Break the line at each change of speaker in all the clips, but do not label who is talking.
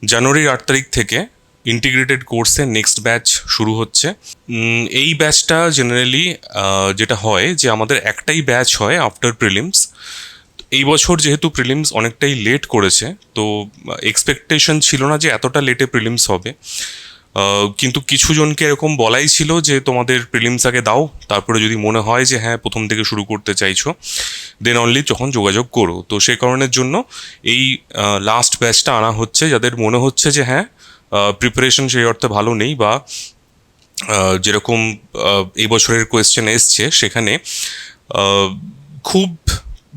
জানুয়ারির 8 তারিখ থেকে ইন্টিগ্রেটেড কোর্সের নেক্সট ব্যাচ শুরু হচ্ছে। এই ব্যাচটা জেনারেলি যেটা হয় যে আমাদের একটাই ব্যাচ হয় আফটার প্রিলিমস। এই বছর যেহেতু প্রিলিমস অনেকটাই লেট করেছে, তো এক্সপেকটেশন ছিল না যে এতটা লেটে প্রিলিমস হবে। কিন্তু কিছু জনকে এরকম বলাই ছিল যে তোমাদের প্রিলিমস আগে দাও, তারপরে যদি মনে হয় যে হ্যাঁ প্রথম থেকে শুরু করতে চাইছো দেন অনলি যখন যোগাযোগ করো। তো সেই কারণের জন্য এই লাস্ট ব্যাচটা আনা হচ্ছে, যাদের মনে হচ্ছে যে হ্যাঁ প্রিপারেশন সেই অর্থে ভালো নেই, বা যেরকম এই বছরের কোয়েশ্চেন এসছে সেখানে খুব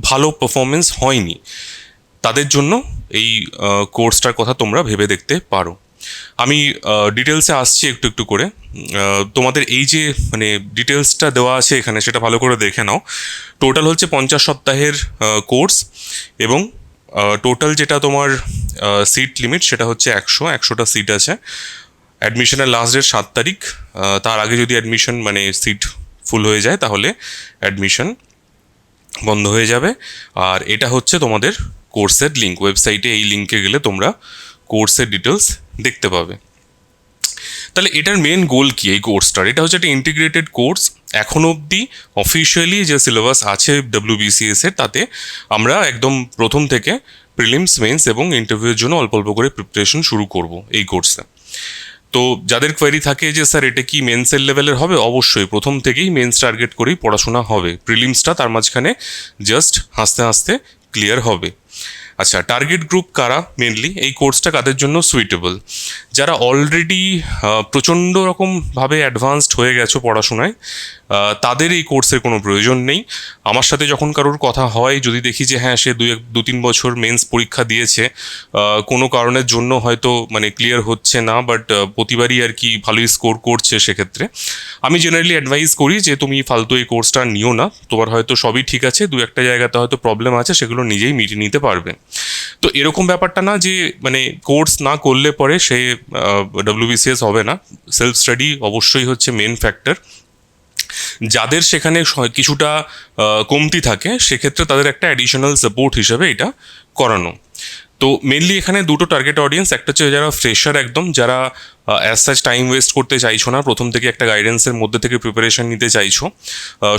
ভালো পারফরমেন্স হয়নি, তাদের জন্য এই কোর্সটার কথা তোমরা ভেবে দেখতে পারো। আমি ডিটেলসে আসছি একটু একটু করে। তোমাদের এই যে মানে ডিটেলসটা দেওয়া আছে এখানে সেটা ভালো করে দেখে নাও। টোটাল হচ্ছে 50 সপ্তাহের কোর্স, এবং টোটাল যেটা তোমার সিট লিমিট সেটা হচ্ছে 100টা সিট আছে। অ্যাডমিশনের লাস্ট ডেট 7 তারিখ। তার আগে যদি অ্যাডমিশন মানে সিট ফুল হয়ে যায় তাহলে অ্যাডমিশন বন্ধ হয়ে যাবে। আর এটা হচ্ছে তোমাদের কোর্সের লিঙ্ক, ওয়েবসাইটে এই লিঙ্কে গেলে তোমরা কোর্সের ডিটেলস দেখতে পাবে। তাহলে এটার মেন গোল কি এই কোর্সটার? এটা হচ্ছে একটা ইন্টিগ্রেটেড কোর্স। এখনও অবধি অফিসিয়ালি যে সিলেবাস আছে WBCS এর, তাতে আমরা একদম প্রথম থেকে প্রিলিমস, মেন্স এবং ইন্টারভিউয়ের জন্য অল্প অল্প করে প্রিপারেশন শুরু করব এই কোর্সে। তো যাদের কোয়েরি থাকে যে স্যার এটা কি মেন্সের লেভেলের হবে, অবশ্যই প্রথম থেকেই মেন্স টার্গেট করেই পড়াশোনা হবে। প্রিলিমসটা তার মাঝখানে জাস্ট হাসতে হাসতে ক্লিয়ার হবে। আচ্ছা, টার্গেট গ্রুপ কারা মেনলি? এই কোর্সটা কাদের জন্য সুইটেবল? যারা অলরেডি প্রচণ্ড রকমভাবে অ্যাডভান্সড হয়ে গেছো পড়াশোনায়, তাদের এই কোর্সের কোনো প্রয়োজন নেই। আমার সাথে যখন কারোর কথা হয়, যদি দেখি যে হ্যাঁ সে 2-3 বছর মেন্স পরীক্ষা দিয়েছে, কোনো কারণের জন্য হয়তো মানে ক্লিয়ার হচ্ছে না, বাট প্রতিবারই আর কি ভালোই স্কোর করছে, সেক্ষেত্রে আমি জেনারেলি অ্যাডভাইস করি যে তুমি ফালতু এই কোর্সটা নিও না। তোমার হয়তো সবই ঠিক আছে, 2-একটা জায়গাতে হয়তো প্রবলেম আছে, সেগুলো নিজেই মিটিয়ে নিতে পারবে। তো এরকম ব্যাপারটা না যে মানে কোর্স না করলে পরে সে WBCS হবে না। সেলফ স্টাডি অবশ্যই হচ্ছে মেন ফ্যাক্টর। যাদের সেখানে কিছুটা কমতি থাকে, সেক্ষেত্রে তাদের একটা অ্যাডিশনাল সাপোর্ট হিসেবে এটা করানো। তো মেনলি এখানে দুটো টার্গেট অডিয়েন্স। একটা হচ্ছে যারা ফ্রেশার একদম, যারা অ্যাজ সাচ টাইম ওয়েস্ট করতে চাইছো না, প্রথম থেকে একটা গাইডেন্সের মধ্যে থেকে প্রিপারেশন নিতে চাইছো।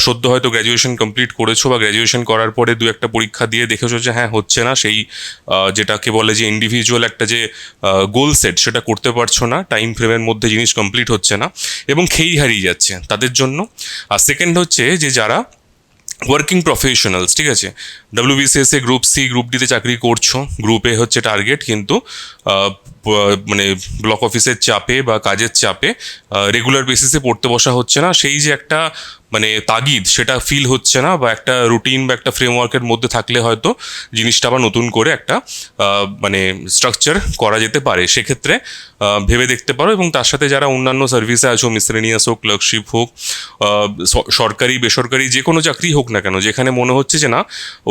সদ্য হয়তো গ্র্যাজুয়েশন কমপ্লিট করেছো, বা গ্র্যাজুয়েশন করার পরে 2-একটা পরীক্ষা দিয়ে দেখেছো যে হ্যাঁ হচ্ছে না, সেই যেটাকে বলে যে ইন্ডিভিজুয়াল একটা যে গোল সেট, সেটা করতে পারছো না, টাইম ফ্রেমের মধ্যে জিনিস কমপ্লিট হচ্ছে না এবং খেই হারিয়ে যাচ্ছে, তাদের জন্য। আর সেকেন্ড হচ্ছে যে যারা ওয়ার্কিং প্রফেশনালস, ঠিক আছে, WBCS এ গ্রুপ সি, গ্রুপ ডিতে চাকরি করছো, গ্রুপ এ হচ্ছে টার্গেট, কিন্তু মানে ব্লক অফিসের চাপে বা কাজের চাপে রেগুলার বেসিসে পড়তে বসা হচ্ছে না, সেই যে একটা মানে তাগিদ সেটা ফিল হচ্ছে না, বা একটা রুটিন বা একটা ফ্রেমওয়ার্কের মধ্যে থাকলে হয়তো জিনিসটা আবার নতুন করে একটা মানে স্ট্রাকচার করা যেতে পারে, সেক্ষেত্রে ভেবে দেখতে পারো। এবং তার সাথে যারা অন্যান্য সার্ভিসে আছো, মিসলেনিয়াস হোক, ক্লার্কশিপ হোক, সরকারি বেসরকারি যে কোনো চাকরি হোক না কেন, যেখানে মনে হচ্ছে যে না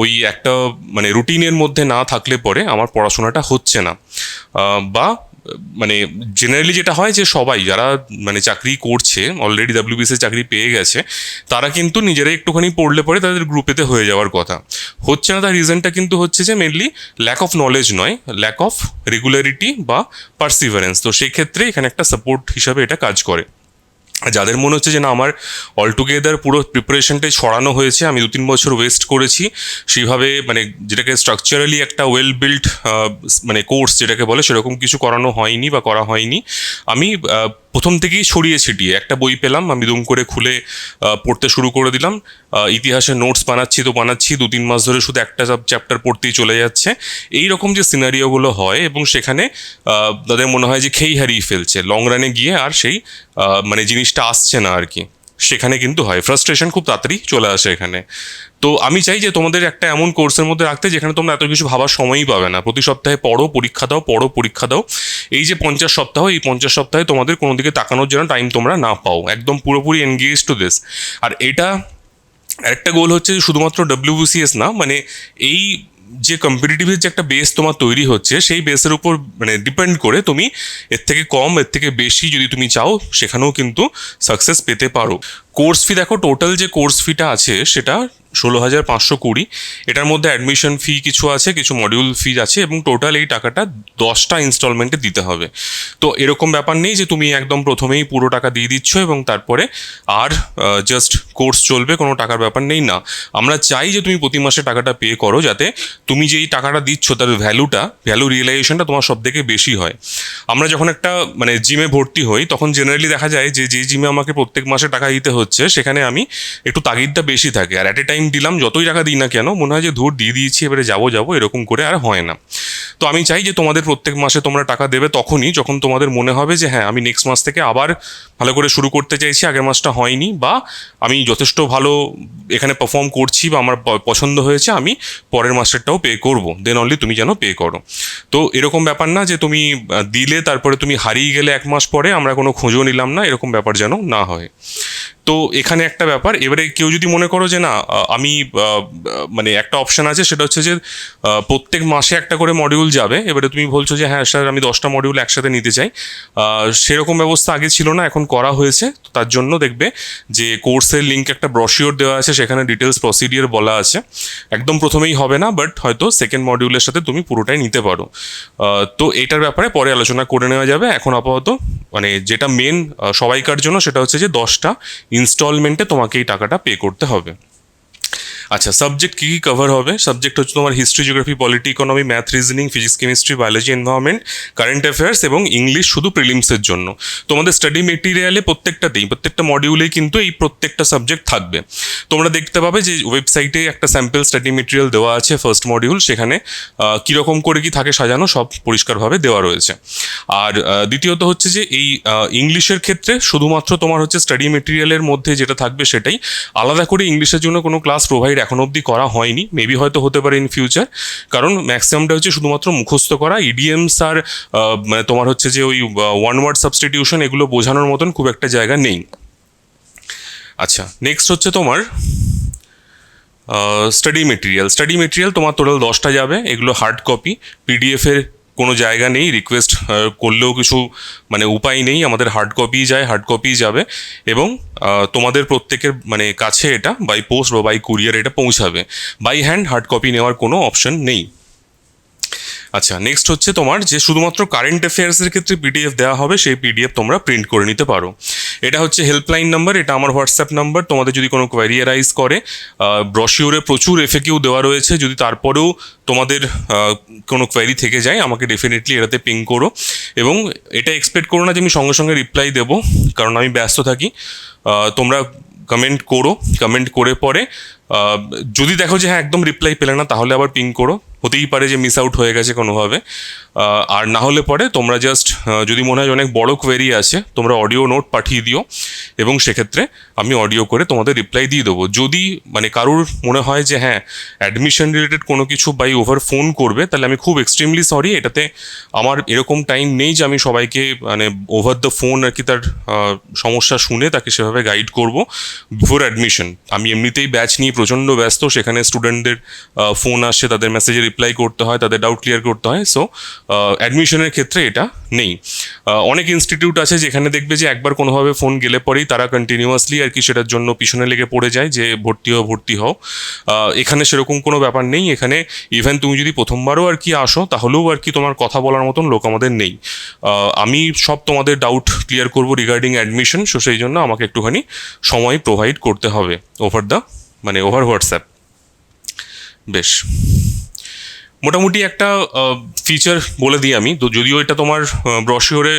ওই একটা মানে রুটিনের মধ্যে না থাকলে পরে আমার পড়াশোনাটা হচ্ছে না, বা মানে জেনারেলি যেটা হয় যে সবাই যারা মানে চাকরি করছে অলরেডি, WBCS চাকরি পেয়ে গেছে, তারা কিন্তু নিজেরাই একটুখানি পড়লে পরে তাদের গ্রুপেতে হয়ে যাওয়ার কথা হচ্ছে না। তার রিজনটা কিন্তু হচ্ছে যে মেনলি ল্যাক অফ নলেজ নয়, ল্যাক অফ রেগুলারিটি বা পারসিভারেন্স। তো সেই ক্ষেত্রে এখানে একটা সাপোর্ট হিসাবে এটা কাজ করে। যাদের মনে হচ্ছে যে না আমার অলটুগেদার পুরো প্রিপারেশনটাই ছড়ানো হয়েছে, আমি 2-3 বছর ওয়েস্ট করেছি, সেইভাবে মানে যেটাকে স্ট্রাকচারালি একটা ওয়েল বিল্ড মানে কোর্স যেটাকে বলে সেরকম কিছু করানো হয়নি বা করা হয়নি, আমি প্রথম থেকেই ছড়িয়ে ছিটিয়ে একটা বই পেলাম, আমি দুম করে খুলে পড়তে শুরু করে দিলাম, ইতিহাসের নোটস বানাচ্ছি তো বানাচ্ছি, 2-3 মাস ধরে শুধু একটা চ্যাপ্টার পড়তেই চলে যাচ্ছে, এই রকম যে সিনারিওগুলো হয়, এবং সেখানে তাদের মনে হয় যে খেই হারিয়ে ফেলছে লং রানে গিয়ে, আর সেই মানে জিনিসটা আসছে না আর কি, সেখানে কিন্তু হয় ফ্রাস্ট্রেশন খুব তাড়াতাড়ি চলে আসে এখানে। তো আমি চাই যে তোমাদের একটা এমন কোর্সের মধ্যে রাখতে যেখানে তোমরা এত কিছু ভাবার সময়ই পাবে না। প্রতি সপ্তাহে পড়ো, পরীক্ষা দাও, পড়ো, পরীক্ষা দাও। এই যে 50 সপ্তাহ, এই 50 সপ্তাহে তোমাদের কোনো দিকে তাকানোর জন্য টাইম তোমরা না পাও, একদম পুরোপুরি এনগেজ টু দিস। আর এটা একটা গোল হচ্ছে শুধুমাত্র WBCS না, মানে এই যে কম্পিটিটিভের যে একটা বেস তোমার তৈরি হচ্ছে, সেই বেসের উপর মানে ডিপেন্ড করে তুমি এর থেকে কম, এর থেকে বেশি যদি তুমি চাও, সেখানেও কিন্তু সাকসেস পেতে পারো। কোর্স ফি দেখো, টোটাল যে কোর্স ফিটা আছে সেটা 16,520। এটার মধ্যে অ্যাডমিশন ফি কিছু আছে, কিছু মডিউল ফি আছে, এবং টোটাল এই টাকাটা 10টা ইনস্টলমেন্টে দিতে হবে। তো এরকম ব্যাপার নেই যে তুমি একদম প্রথমেই পুরো টাকা দিয়ে দিচ্ছ এবং তারপরে আর জাস্ট কোর্স চলবে, কোনো টাকার ব্যাপার নেই না। আমরা চাই যে তুমি প্রতি মাসে টাকাটা পে করো, যাতে তুমি যেই টাকাটা দিচ্ছ তার ভ্যালু রিয়েলাইজেশনটা তোমার সব থেকে বেশি হয়। আমরা যখন একটা মানে জিমে ভর্তি হই, তখন জেনারেলি দেখা যায় যে যে জিমে আমাকে প্রত্যেক মাসে টাকা দিতে হচ্ছে, সেখানে আমি একটু তাগিদটা বেশি থাকে, আর অ্যাট এ টাইম দিলাম, যতই টাকা দিই না কেন মনে হয় যে ধুর দিয়ে দিয়েছি, এবারে যাবো এরকম করে আর হয় না। তো আমি চাই যে তোমাদের প্রত্যেক মাসে তোমরা টাকা দেবে তখনই যখন তোমাদের মনে হবে যে হ্যাঁ, আমি নেক্সট মাস থেকে আবার ভালো করে শুরু করতে চাইছি, আগের মাসটা হয়নি, বা আমি যথেষ্ট ভালো এখানে পারফর্ম করছি, বা আমার পছন্দ হয়েছে, আমি পরের মাসেরটাও পে করব, দেন অনলি তুমি যেন পে করো। তো এরকম ব্যাপার না যে তুমি দিলে তারপরে তুমি হারিয়ে গেলে এক মাস পরে আমরা কোনো খোঁজও নিলাম না, এরকম ব্যাপার যেন না হয়। তো এখানে একটা ব্যাপার, এবারে কেউ যদি মনে করো যে না আমি মানে একটা অপশান আছে, সেটা হচ্ছে যে প্রত্যেক মাসে একটা করে মডিউল যাবে। এবারে তুমি বলছো যে হ্যাঁ স্যার, আমি 10টা মডিউল একসাথে নিতে চাই, সেরকম ব্যবস্থা আগে ছিল না, এখন করা হয়েছে। তো তার জন্য দেখবে যে কোর্সের লিঙ্ক একটা ব্রশিওর দেওয়া আছে, সেখানে ডিটেলস প্রসিডিওর বলা আছে। একদম প্রথমেই হবে না, বাট হয়তো সেকেন্ড মডিউলের সাথে তুমি পুরোটাই নিতে পারো। তো এটার ব্যাপারে পরে আলোচনা করে নেওয়া যাবে। এখন আপাতত মানে যেটা মেন সবাইকার জন্য, সেটা হচ্ছে যে 10টা ইনস্টলমেন্টে তোমাকে এই টাকাটা পে করতে হবে। আচ্ছা, সাবজেক্ট কী কী কভার হবে? সাবজেক্ট হচ্ছে তোমার history, geography, polity, economy, math, reasoning, physics, chemistry, biology, environment, current affairs এবং ইংলিশ শুধু প্রিলিমসের জন্য। তোমাদের স্টাডি মেটেরিয়ালে প্রত্যেকটা মডিউলেই কিন্তু এই প্রত্যেকটা সাবজেক্ট থাকবে। তোমরা দেখতে পাবে যে ওয়েবসাইটে একটা স্যাম্পল স্টাডি মেটেরিয়াল দেওয়া আছে, ফার্স্ট মডিউল, সেখানে কীরকম করে কি থাকে সাজানো সব পরিষ্কারভাবে দেওয়া রয়েছে। আর দ্বিতীয়ত হচ্ছে যে এই ইংলিশের ক্ষেত্রে শুধুমাত্র তোমার হচ্ছে স্টাডি মেটেরিয়ালের মধ্যে যেটা থাকবে সেটাই, আলাদা করে ইংলিশের জন্য কোনো ক্লাস প্রোভাইড এখন অবধি করা হয়নি, মেবি হয়তো হতে পারে ইন ফিউচার, কারণ ম্যাক্সিমামটা হচ্ছে শুধুমাত্র মুখস্থ করা, ইডিএমস আর মানে তোমার হচ্ছে যে ওই ওয়ান ওয়ার্ড সাবস্টিটিউশন, এগুলো বোঝানোর মতন খুব একটা জায়গা নেই। আচ্ছা, নেক্সট হচ্ছে তোমার স্টাডি মেটেরিয়াল তোমার টোটাল 10টা যাবে। এগুলো হার্ড কপি, পিডিএফের কোনো জায়গা নেই, রিকোয়েস্ট করলেও কিছু মানে উপায় নেই, আমাদের হার্ড কপি যাবে, এবং তোমাদের প্রত্যেকের মানে কাছে এটা বাই পোস্ট বা বাই কুরিয়ার এটা পৌঁছাবে। বাই হ্যান্ড হার্ড কপি নেওয়ার কোনো অপশন নেই। আচ্ছা, নেক্সট হচ্ছে তোমার যে শুধুমাত্র কারেন্ট অ্যাফেয়ার্সের ক্ষেত্রে পিডিএফ দেওয়া হবে, সেই পিডিএফ তোমরা প্রিন্ট করে নিতে পারো। এটা হচ্ছে হেল্পলাইন নাম্বার, এটা আমার হোয়াটসঅ্যাপ নাম্বার। তোমাদের যদি কোনো কোয়ারি অ্যারাইজ করে, ব্রশিওরে প্রচুর এফএকিউ দেওয়া রয়েছে, যদি তারপরেও তোমাদের কোনো কোয়ারি থেকে যায়, আমাকে ডেফিনেটলি এটাতে পিং করো, এবং এটা এক্সপেক্ট করো না যে আমি সঙ্গে সঙ্গে রিপ্লাই দেবো, কারণ আমি ব্যস্ত থাকি। তোমরা কমেন্ট করে পরে যদি দেখো যে হ্যাঁ একদম রিপ্লাই পেলে না, তাহলে আবার পিং করো, হতেই পারে যে মিস আউট হয়ে গেছে কোনোভাবে। আর না হলে পরে তোমরা জাস্ট যদি মনে হয় অনেক বড় কোয়েরি আছে, তোমরা অডিও নোট পাঠিয়ে দিও, এবং সেক্ষেত্রে আমি অডিও করে তোমাদের রিপ্লাই দিয়ে দেবো। যদি মানে কারুর মনে হয় যে হ্যাঁ অ্যাডমিশন রিলেটেড কোনো কিছু বাই ওভার ফোন করবে, তাহলে আমি খুব এক্সট্রিমলি সরি, এটাতে আমার এরকম টাইম নেই যে আমি সবাইকে মানে ওভার দ্য ফোন আর কি তার সমস্যা শুনে তাকে সেভাবে গাইড করব বিফোর অ্যাডমিশন। আমি এমনিতেই ব্যাচ নিয়ে প্রচণ্ড ব্যস্ত, সেখানে স্টুডেন্টদের ফোন আসে, তাদের মেসেজে রিপ্লাই করতে হয়, তাদের ডাউট ক্লিয়ার করতে হয়। সো অ্যাডমিশনের ক্ষেত্রে এটা নেই। অনেক ইনস্টিটিউট আছে যেখানে দেখবে যে একবার কোনোভাবে ফোন গেলে পরেই তারা কন্টিনিউয়াসলি আর কি সেটার জন্য পিছনে লেগে পড়ে যায় যে ভর্তি হও। এখানে সেরকম কোনো ব্যাপার নেই। এখানে ইভেন তুমি যদি প্রথমবারও আর কি আসো, তাহলেও আর কি তোমার কথা বলার মতন লোক আমাদের নেই। আমি সব তোমাদের ডাউট ক্লিয়ার করবো রিগার্ডিং অ্যাডমিশন, সো সেই জন্য আমাকে একটুখানি সময় প্রোভাইড করতে হবে ওভার হোয়াটসঅ্যাপ। বেশ, মোটামুটি একটা ফিচার বলে দিই আমি, তো যদিও এটা তোমার ব্রশিওরে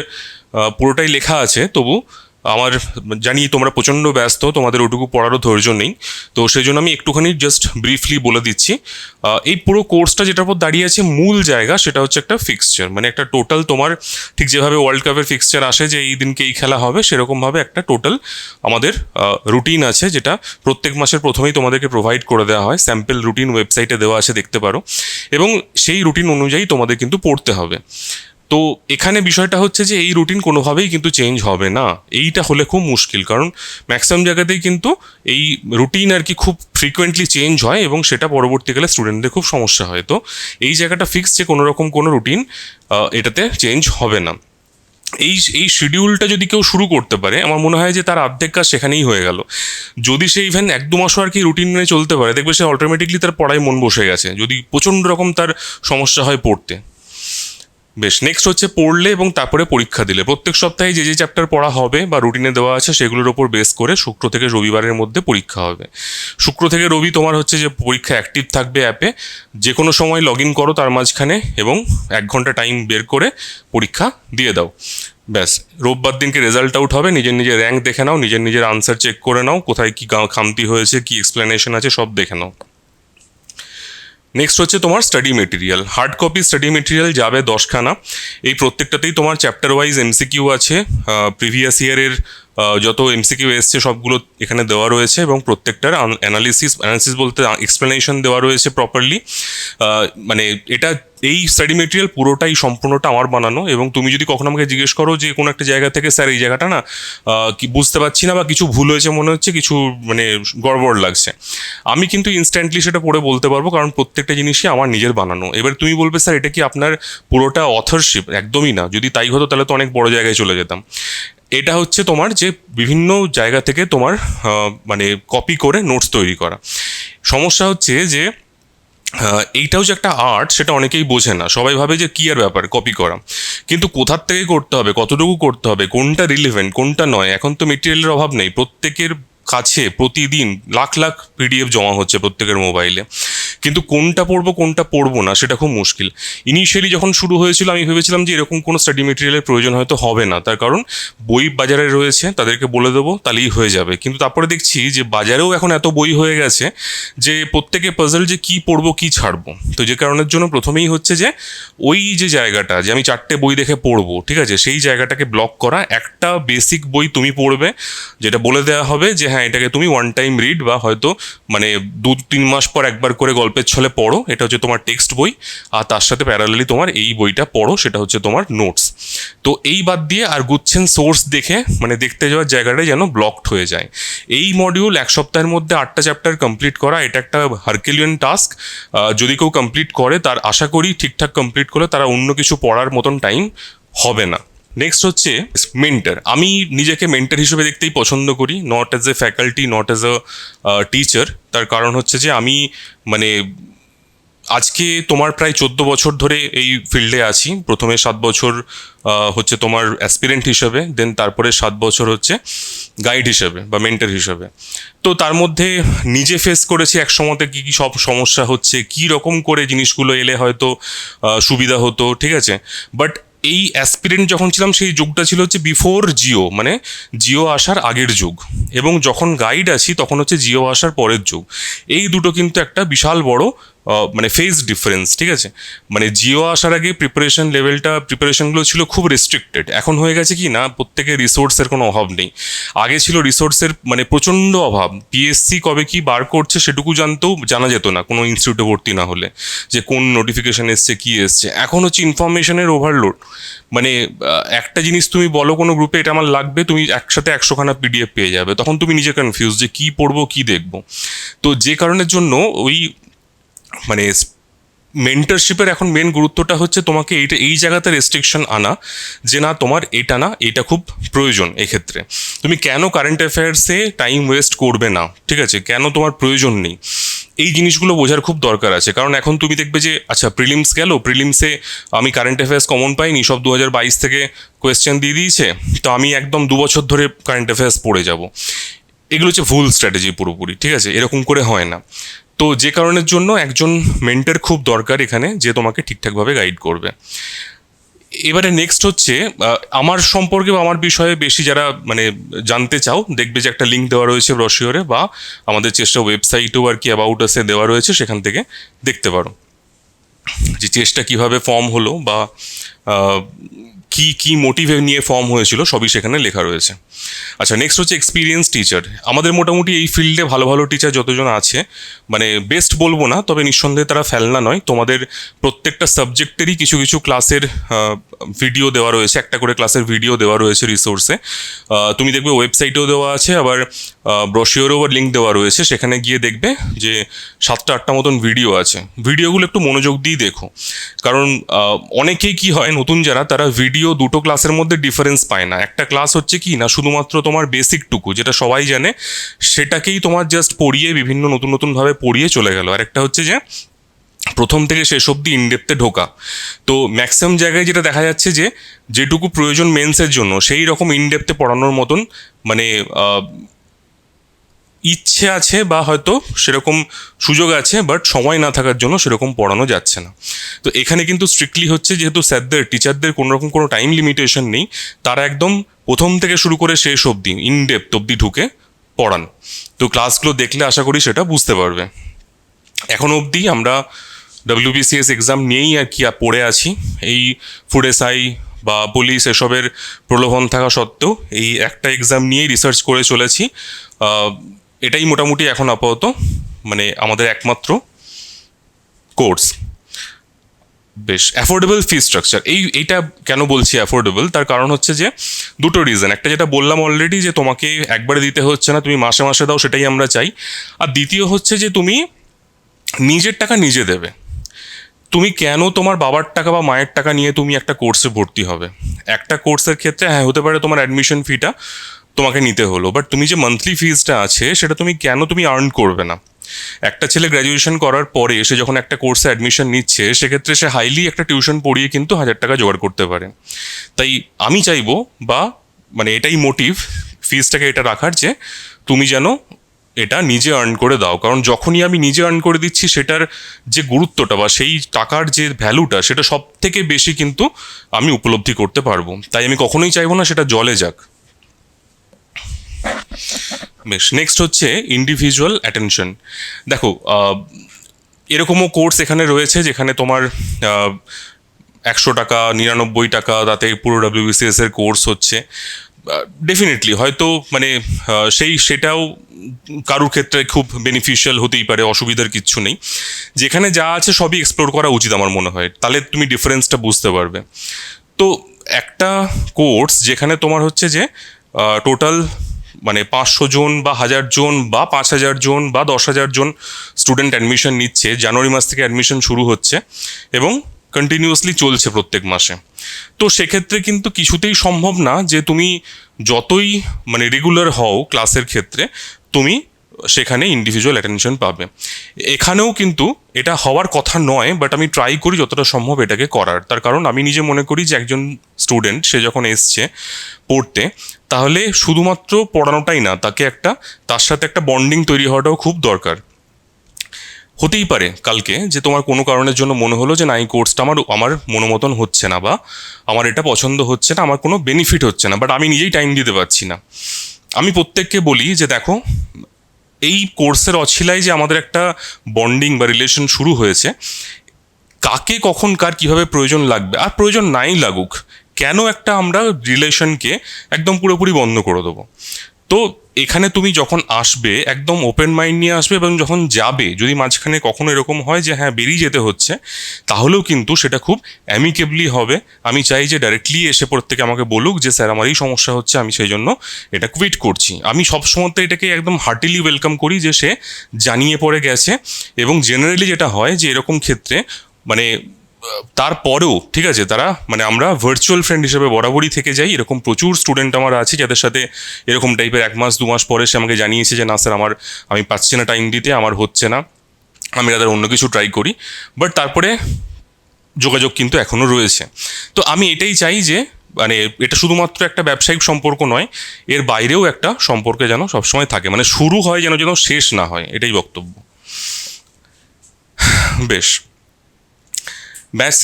পুরোটাই লেখা আছে, তবু আমার জানি তোমরা প্রচণ্ড ব্যস্ত, তোমাদের ওটুকু পড়ারও ধৈর্য নেই, তো সেই জন্য আমি একটুখানি জাস্ট ব্রিফলি বলে দিচ্ছি। এই পুরো কোর্সটা যেটার উপর দাঁড়িয়ে আছে মূল জায়গা, সেটা হচ্ছে একটা ফিক্সচার, মানে একটা টোটাল তোমার ঠিক যেভাবে ওয়ার্ল্ড কাপের ফিক্সচার আসে যে এই দিনকে এই খেলা হবে, সেরকমভাবে একটা টোটাল আমাদের রুটিন আছে, যেটা প্রত্যেক মাসের প্রথমেই তোমাদেরকে প্রোভাইড করে দেওয়া হয়। স্যাম্পল রুটিন ওয়েবসাইটে দেওয়া আছে, দেখতে পারো, এবং সেই রুটিন অনুযায়ী তোমাদের কিন্তু পড়তে হবে। তো এখানে বিষয়টা হচ্ছে যে এই রুটিন কোনোভাবেই কিন্তু চেঞ্জ হবে না, এইটা হলে খুব মুশকিল, কারণ ম্যাক্সিমাম জায়গাতেই কিন্তু এই রুটিন আর কি খুব ফ্রিকোয়েন্টলি চেঞ্জ হয়, এবং সেটা পরবর্তীকালে স্টুডেন্টদের খুব সমস্যা হয়। তো এই জায়গাটা ফিক্স যে কোনো রকম কোনো রুটিন এটাতে চেঞ্জ হবে না। এই শিডিউলটা যদি কেউ শুরু করতে পারে, আমার মনে হয় যে তার অর্ধেক কাজ সেখানেই হয়ে গেল। যদি সে ইভেন 1-2 মাসও আর কি রুটিন মেনে চলতে পারে, দেখবে সে অটোমেটিকলি তার পড়ায় মন বসে গেছে, যদি প্রচণ্ড রকম তার সমস্যা হয় পড়তে। বেশ, নেক্সট হচ্ছে পড়লে এবং তারপরে পরীক্ষা দিলে। প্রত্যেক সপ্তাহে যে যে চ্যাপ্টার পড়া হবে বা রুটিনে দেওয়া আছে সেগুলোর ওপর বেস করে শুক্র থেকে রবিবারের মধ্যে পরীক্ষা হবে। শুক্র থেকে রবি তোমার হচ্ছে যে পরীক্ষা অ্যাক্টিভ থাকবে অ্যাপে, যে কোনো সময় লগ ইন করো তার মাঝখানে এবং 1 ঘন্টা টাইম বের করে পরীক্ষা দিয়ে দাও। ব্যাস, রোববার দিনকে রেজাল্ট আউট হবে, নিজের নিজের র্যাঙ্ক দেখে নাও, নিজের নিজের আনসার চেক করে নাও, কোথায় কী খামতি হয়েছে, কী এক্সপ্লেনেশন আছে সব দেখে নাও। নেক্সট হচ্ছে তোমার study material. Hard copy study material যাবে 10খানা। এই প্রত্যেকটাতেই তোমার চ্যাপ্টার ওয়াইজ এমসিকিউ আছে, প্রিভিয়াস ইয়ারের যত এমসিকিউ এসছে সবগুলো এখানে দেওয়া রয়েছে এবং প্রত্যেকটার অ্যানালিসিস বলতে এক্সপ্লেনেশন দেওয়া রয়েছে প্রপারলি। মানে এটা এই স্টাডি মেটেরিয়াল পুরোটাই সম্পূর্ণটা আমার বানানো, এবং তুমি যদি কখনো আমাকে জিজ্ঞেস করো যে কোনো একটা জায়গা থেকে স্যার এই জায়গাটা না কি বুঝতে পারছি না বা কিছু ভুল হয়েছে মনে হচ্ছে, কিছু মানে গড়বড় লাগছে, আমি কিন্তু ইনস্ট্যান্টলি সেটা পড়ে বলতে পারবো, কারণ প্রত্যেকটা জিনিসই আমার নিজের বানানো। এবার তুমি বলবে স্যার এটা কি আপনার পুরোটা অথরশিপ? একদমই না, যদি তাই হতো তাহলে তো অনেক বড় জায়গায় চলে যেতাম। এটা হচ্ছে তোমার যে বিভিন্ন জায়গা থেকে তোমার মানে কপি করে নোটস তৈরি করা। সমস্যা হচ্ছে যে এইটাও যে একটা আর্ট সেটা অনেকেই বোঝে না, সবাই ভাবে যে কী আর ব্যাপার কপি করা, কিন্তু কোথার থেকে করতে হবে, কতটুকু করতে হবে, কোনটা রিলেভেন্ট কোনটা নয়। এখন তো মেটেরিয়ালের অভাব নেই, প্রত্যেকের কাছে প্রতিদিন লাখ লাখ পিডিএফ জমা হচ্ছে প্রত্যেকের মোবাইলে, কিন্তু কোনটা পড়বো কোনটা পড়বো না সেটা খুব মুশকিল। ইনিশিয়ালি যখন শুরু হয়েছিল আমি ভেবেছিলাম যে এরকম কোনো স্টাডি মেটেরিয়ালের প্রয়োজন হয়তো হবে না, তার কারণ বই বাজারে রয়েছে, তাদেরকে বলে দেবো তাহলেই হয়ে যাবে। কিন্তু তারপরে দেখছি যে বাজারেও এখন এত বই হয়ে গেছে যে প্রত্যেকে পাজল যে কী পড়বো কী ছাড়বো। তো যে কারণের জন্য প্রথমেই হচ্ছে যে ওই যে জায়গাটা যে আমি 4টে বই দেখে পড়বো, ঠিক আছে, সেই জায়গাটাকে ব্লক করা। একটা বেসিক বই তুমি পড়বে, যেটা বলে দেওয়া হবে যে হ্যাঁ এটাকে তুমি ওয়ান টাইম রিড বা হয়তো মানে 2-3 মাস পর একবার করে গল্পের ছলে পড়ো, এটা হচ্ছে তোমার টেক্সট বই। আর তার সাথে প্যারালালি তোমার এই বইটা পড়ো, সেটা হচ্ছে তোমার নোটস। তো এই বাদ দিয়ে আর গুচ্ছেন সোর্স দেখে মানে দেখতে যাওয়ার জায়গাটা যেন ব্লকড হয়ে যায়। এই মডিউল 1 সপ্তাহের মধ্যে 8টা চ্যাপ্টার কমপ্লিট করা, এটা একটা হারকিলিয়ান টাস্ক। যদি কেউ কমপ্লিট করে তার আশা করি ঠিকঠাক কমপ্লিট করলে তারা অন্য কিছু পড়ার মতন টাইম হবে না। নেক্সট হচ্ছে মেন্টর। আমি নিজেকে মেন্টর হিসেবে দেখতেই পছন্দ করি, not as a faculty, not as a teacher. তার কারণ হচ্ছে যে আমি মানে আজকে তোমার প্রায় 14 বছর ধরে এই ফিল্ডে আছি। প্রথমে 7 বছর হচ্ছে তোমার অ্যাসপিরেন্ট হিসেবে, দেন তারপরে 7 বছর হচ্ছে গাইড হিসেবে বা মেন্টর হিসেবে। তো তার মধ্যে নিজে ফেস করেছি এক সময়তে কী কী সব সমস্যা হচ্ছে, কী রকম করে জিনিসগুলো এলে হয়তো সুবিধা হতো, ঠিক আছে। বাট এই অ্যাসপিরেন্ট যখন ছিলাম সেই যুগটা ছিল হচ্ছে বিফোর জিও, মানে জিও আসার আগের যুগ, এবং যখন গাইড আছি তখন হচ্ছে জিও আসার পরের যুগ। এই দুটো কিন্তু একটা বিশাল বড় মানে ফেজ ডিফারেন্স, ঠিক আছে। মানে জিও আসার আগে প্রিপারেশনগুলো ছিল খুব রেস্ট্রিক্টেড, এখন হয়ে গেছে কি না প্রত্যেকের রিসোর্সের কোনো অভাব নেই। আগে ছিল রিসোর্সের মানে প্রচণ্ড অভাব, পিএসসি কবে কি বার করছে সেটুকু জানা যেত না কোনো ইনস্টিটিউটে ভর্তি না হলে, যে কোন নোটিফিকেশান এসছে কী এসছে। এখন হচ্ছে ইনফরমেশনের ওভারলোড, মানে একটা জিনিস তুমি বলো কোনো গ্রুপে এটা আমার লাগবে, তুমি একসাথে 100খানা পিডিএফ পেয়ে যাবে, তখন তুমি নিজে কনফিউজ যে কী পড়বো কী দেখবো। তো যে কারণের জন্য ওই মানে মেন্টরশিপের এখন মেন গুরুত্বটা হচ্ছে তোমাকে এই জায়গাতে রেস্ট্রিকশন আনা, যে না তোমার এটা না এটা খুব প্রয়োজন। এক্ষেত্রে তুমি কেন কারেন্ট অ্যাফেয়ার্সে টাইম ওয়েস্ট করবে না, ঠিক আছে, কেন তোমার প্রয়োজন নেই, এই জিনিসগুলো বোঝার খুব দরকার আছে। কারণ এখন তুমি দেখবে যে আচ্ছা প্রিলিমস গেল, প্রিলিমসে আমি কারেন্ট অ্যাফেয়ার্স কমন পাইনি, সব 2022 থেকে কোয়েশ্চেন দিয়ে দিয়েছে, তো আমি একদম 2 বছর ধরে কারেন্ট অ্যাফেয়ার্স পড়ে যাব। এগুলো হচ্ছে ভুল স্ট্র্যাটেজি পুরোপুরি, ঠিক আছে, এরকম করে হয় না। তো যে কারণের জন্য একজন মেন্টর খুব দরকার এখানে, যে তোমাকে ঠিকঠাকভাবে গাইড করবে। এবারে নেক্সট হচ্ছে আমার সম্পর্কে বা আমার বিষয়ে বেশি যারা মানে জানতে চাও, দেখবে যে একটা লিঙ্ক দেওয়া রয়েছে ব্রশিওরে, বা আমাদের চেষ্টা ওয়েবসাইটেও আর কি অ্যাবাউট আসে দেওয়া রয়েছে, সেখান থেকে দেখতে পারো যে চেষ্টা কিভাবে ফর্ম হলো বা কি কি মোটিভে নিয়ে ফর্ম হয়েছিল, সবই সেখানে লেখা রয়েছে। আচ্ছা, নেক্সট হচ্ছে এক্সপিরিয়েন্স টিচার। আমাদের মোটামুটি এই ফিল্ডে ভালো ভালো টিচার যতজন আছে, মানে বেস্ট বলবো না, তবে নিঃসন্দেহে তারা ফেলনা নয়। তোমাদের প্রত্যেকটা সাবজেক্টেরই কিছু কিছু ক্লাসের ভিডিও দেওয়া রয়েছে, একটা করে ক্লাসের ভিডিও দেওয়া রয়েছে রিসোর্সে। তুমি দেখবে ওয়েবসাইটেও দেওয়া আছে, আবার ব্রোশিওরও লিঙ্ক দেওয়া রয়েছে, সেখানে গিয়ে দেখবে যে 7-8টা মতন ভিডিও আছে। ভিডিওগুলো একটু মনোযোগ দিয়ে দেখো, কারণ অনেকেই কি হয়, নতুন যারা, তারা ভিডিও দুটো ক্লাসের মধ্যে ডিফারেন্স পায় না। একটা ক্লাস হচ্ছে কি না, শুধুমাত্র তোমার বেসিকটুকু যেটা সবাই জানে সেটাকেই তোমার জাস্ট পড়িয়ে বিভিন্ন নতুন নতুনভাবে পড়িয়ে চলে গেল, আর একটা হচ্ছে যে প্রথম থেকে শেষ অবধি ইনডেপথে ঢোকা। তো ম্যাক্সিমাম জায়গায় যেটা দেখা যাচ্ছে যে যেটুকু প্রয়োজন মেন্সের জন্য সেই রকম ইনডেপথে পড়ানোর মতন মানে ইচ্ছে আছে বা হয়তো সেরকম সুযোগ আছে, বাট সময় না থাকার জন্য সেরকম পড়ানো যাচ্ছে না। তো এখানে কিন্তু স্ট্রিক্টলি হচ্ছে, যেহেতু স্যারদের টিচারদের কোনো রকম কোনো টাইম লিমিটেশন নেই, তারা একদম প্রথম থেকে শুরু করে শেষ অবধি ইনডেপথ অবধি ঢুকে পড়ান। তো ক্লাসগুলো দেখলে আশা করি সেটা বুঝতে পারবে। এখন অবধি আমরা WBCS এক্সাম নিয়েই আর কি পড়ে আছি। এই ফুড এসআই বা পুলিশ এসবের প্রলোভন থাকা সত্ত্বেও এই একটা এক্সাম নিয়েই রিসার্চ করে চলেছি। এটাই মোটামুটি এখন আপাতত মানে আমাদের একমাত্র কোর্স। বেশ অ্যাফোর্ডেবল ফি স্ট্রাকচার, এইটা কেন বলছি অ্যাফোর্ডেবল, তার কারণ হচ্ছে যে দুটো রিজন। একটা যেটা বললাম অলরেডি, যে তোমাকে একবারে দিতে হচ্ছে না, তুমি মাসে মাসে দাও, সেটাই আমরা চাই। আর দ্বিতীয় হচ্ছে যে তুমি নিজের টাকা নিজে দেবে। তুমি কেন তোমার বাবার টাকা বা মায়ের টাকা নিয়ে তুমি একটা কোর্সে ভর্তি হবে? একটা কোর্সের ক্ষেত্রে হ্যাঁ হতে পারে তোমার অ্যাডমিশন ফিটা তোমাকে নিতে হলো, বাট তুমি যে মান্থলি ফিজটা আছে সেটা তুমি কেন তুমি আর্ন করবে না? একটা ছেলে গ্র্যাজুয়েশন করার পরে সে যখন একটা কোর্সে অ্যাডমিশন নিচ্ছে, সেক্ষেত্রে সে হাইলি একটা টিউশন পড়িয়ে কিন্তু 1000 টাকা জোগাড় করতে পারে। তাই আমি চাইবো, বা মানে এটাই মোটিভ ফিজটাকে এটা রাখার, যে তুমি যেন এটা নিজে আর্ন করে দাও। কারণ যখনই আমি নিজে আর্ন করে দিচ্ছি, সেটার যে গুরুত্বটা বা সেই টাকার যে ভ্যালুটা, সেটা সব থেকে বেশি কিন্তু আমি উপলব্ধি করতে পারবো। তাই আমি কখনোই চাইবো না সেটা জলে যাক। বেশ, নেক্সট হচ্ছে ইন্ডিভিজুয়াল অ্যাটেনশন। দেখো, এরকমও কোর্স এখানে রয়েছে যেখানে তোমার 100 টাকা, 99 টাকা, তাতে পুরো WBCS এর কোর্স হচ্ছে। ডেফিনেটলি হয়তো মানে সেটাও কারুর ক্ষেত্রে খুব বেনিফিশিয়াল হতেই পারে, অসুবিধার কিচ্ছু নেই। যেখানে যা আছে সবই এক্সপ্লোর করা উচিত আমার মনে হয়, তাহলে তুমি ডিফারেন্সটা বুঝতে পারবে। তো একটা কোর্স যেখানে তোমার হচ্ছে যে টোটাল মানে 500 জন বা 1000 জন বা 5000 জন বা 10,000 জন স্টুডেন্ট অ্যাডমিশন নিচ্ছে, জানুয়ারি মাস থেকে অ্যাডমিশন শুরু হচ্ছে এবং কন্টিনিউয়াসলি চলছে প্রত্যেক মাসে। তো সেক্ষেত্রে কিন্তু কিছুতেই সম্ভব না যে তুমি যতই মানে রেগুলার হও ক্লাসের ক্ষেত্রে, তুমি সেখানে ইন্ডিভিজুয়াল অ্যাটেনশন পাবে। এখানেও কিন্তু এটা হওয়ার কথা নয়, বাট আমি ট্রাই করি যতটা সম্ভব এটাকে করার। তার কারণ আমি নিজে মনে করি যে একজন স্টুডেন্ট সে যখন এসছে পড়তে, তাহলে শুধুমাত্র পড়ানোটাই না, তার সাথে একটা বন্ডিং তৈরি হওয়াটাও খুব দরকার। হতেই পারে কালকে যে তোমার কোনো কারণের জন্য মনে হলো যে না, এই কোর্সটা আমার মনোমতন হচ্ছে না, বা আমার এটা পছন্দ হচ্ছে না, আমার কোনো বেনিফিট হচ্ছে না, বাট আমি নিজেই টাইম দিতে পারছি না। আমি প্রত্যেককে বলি যে দেখো, এই কোর্সের অছিলায় যে আমাদের একটা বন্ডিং বা রিলেশন শুরু হয়েছে, কাকে কখন কার কীভাবে প্রয়োজন লাগবে, আর প্রয়োজন নাই লাগুক, কেন একটা আমরা রিলেশনকে একদম পুরোপুরি বন্ধ করে দেবো? তো এখানে তুমি যখন আসবে একদম ওপেন মাইন্ড নিয়ে আসবে, এবং যখন যাবে, যদি মাঝখানে কখনো এরকম হয় যে হ্যাঁ বেরিয়ে যেতে হচ্ছে, তাহলেও কিন্তু সেটা খুব অ্যামিকেবলি হবে। আমি চাই যে ডাইরেক্টলি এসে প্রত্যেকে আমাকে বলুক যে স্যার আমার এই সমস্যা হচ্ছে, আমি সেই জন্য এটা কুইট করছি। আমি সবসময় এটাকে একদম হার্টিলি ওয়েলকাম করি যে সে জানিয়ে পড়ে গেছে। এবং জেনারেলি যেটা হয় যে এরকম ক্ষেত্রে মানে তারপরেও ঠিক আছে, তারা মানে আমরা ভার্চুয়াল ফ্রেন্ড হিসেবে বরাবরই থেকে যাই। এরকম প্রচুর স্টুডেন্ট আমার আছে যাদের সাথে এরকম টাইপের 1 মাস 2 মাস পরে সে আমাকে জানিয়েছে যে না স্যার, আমি পাচ্ছি না টাইম দিতে, আমার হচ্ছে না, আমি তাদের অন্য কিছু ট্রাই করি, বাট তারপরে যোগাযোগ কিন্তু এখনও রয়েছে। তো আমি এটাই চাই যে মানে এটা শুধুমাত্র একটা ব্যবসায়িক সম্পর্ক নয়, এর বাইরেও একটা সম্পর্কে যেন সবসময় থাকে, মানে শুরু হয় যেন যেন শেষ না হয়, এটাই বক্তব্য। বেশ, ব্যাচ